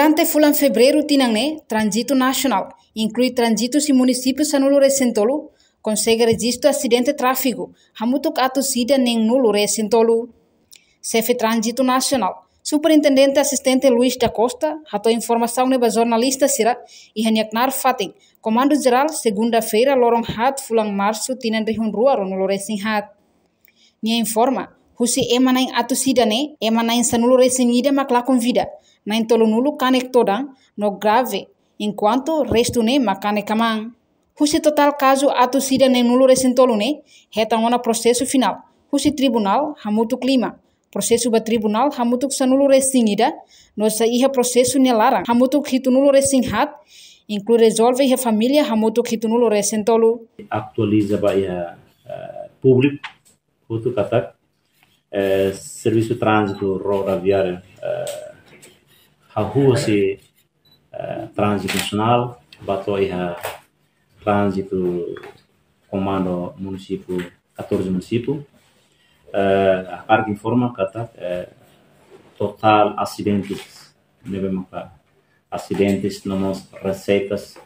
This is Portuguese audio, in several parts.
Durante bulan fevereiro tinangne, Trânsito Nacional, inclui trânsitos em municípios Sanulu Recentolo, consegue registro acidente tráfego, hamutuk atu sida neng nulo Recentolo. Chefe Trânsito Nacional, Superintendente Assistente Luiz da Costa, hatou informação neba jornalista sira e hanyaknar fating, Comando Geral, segunda-feira, lorong hat fulang março tinan rihun ruaro nulo Resinhat. Nia informa, husi emanain atu sida ne, emanain Sanulu Resinida maklakon vida, nain tolo nulo kanek todang, no grave, enquanto resto ne makane kamang. Husi total caso atu sida ne nulo Recentolo ne, hetang ona processo final, husi tribunal hamutuk lima. Processo ba tribunal hamutuk Sanulu Resingida, nossa iha processo nelarang hamutuk hitunulo Resinghat, inclui resolve iha família hamutuk hitunulo Recentolo. Atualiza ba iha público, outro katak, serviço trânsito rodoviário, a rua se trânsito nacional, bato iha trânsito comando município, 14 municípios. A carga informa kata total acidentes acidentes nomos receitas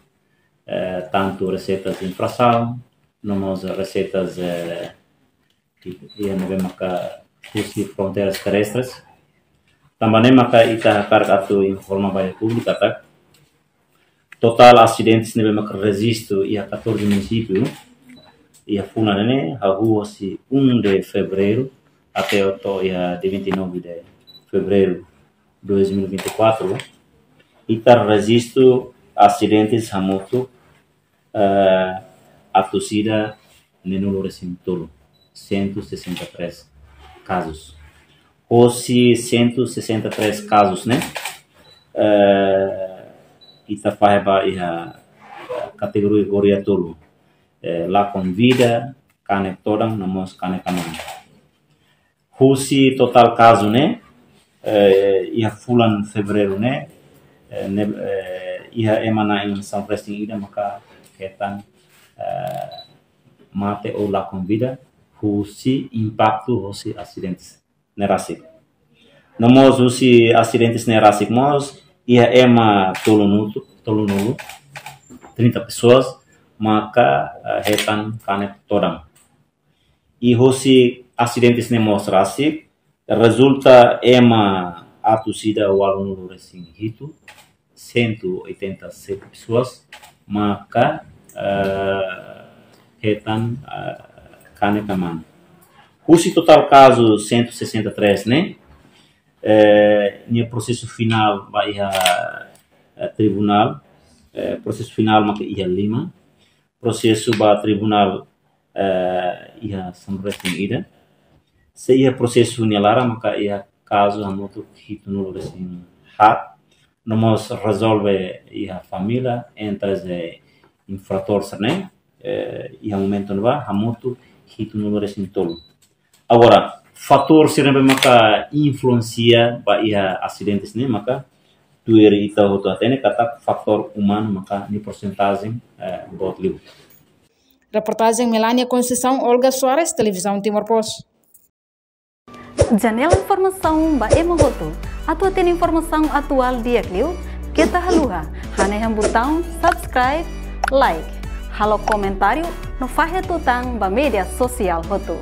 tanto receitas de infração nomos receitas que maka usi fronteiras terrestres também maka ita carga atu informa baia pública kata total acidentes nebe maka registro ia 14 municípios. E a funa nene a rua se 1 de fevereiro até o dia de 29 de fevereiro 2024 e tá registro acidentes a moto a torcida Nenulo Recentolo 163 casos ou se 163 casos né e tá faz a categoria tolo lá com vida, cane todang, namos cane kaman. Husi total caso né, ia fulan fevereiro né, ia emana em São Presting ida maka ketan mate ou lá com vida, husi impacto husi acidentes nerasik. Namos husi acidentes nerasik mos ia ema tolunulu 30 pessoas maka hetan kanek todang. E hosi acidentes ne mostrasi resulta ema atusida walunulu resing hitu 187 pessoas maka hetan kanek aman. Hosi total caso 163 né? Nia processo final vai tribunal processo final maka ia 5 processo ba tribunal ia samresting ida se ia processo nelara maka ia caso hamutu hitunulo resing hat nomos resolve ia família entre os infratores né ia momento nova hamutu hitunulo resing tolo agora fator sirene maka influencia ba ia acidentes né maka tueri ita hoto atene kata faktor humano maka ni porcentagem bot liu. Reportagem Melania Conceição, Olga Soares, Televisão Timor-Poste. Janela informação ba emohoto. Atu atene informação atual dia kliu. Kita haluha. Hane botão subscribe, like. Halo comentário no fahe tutang ba media sosial hoto.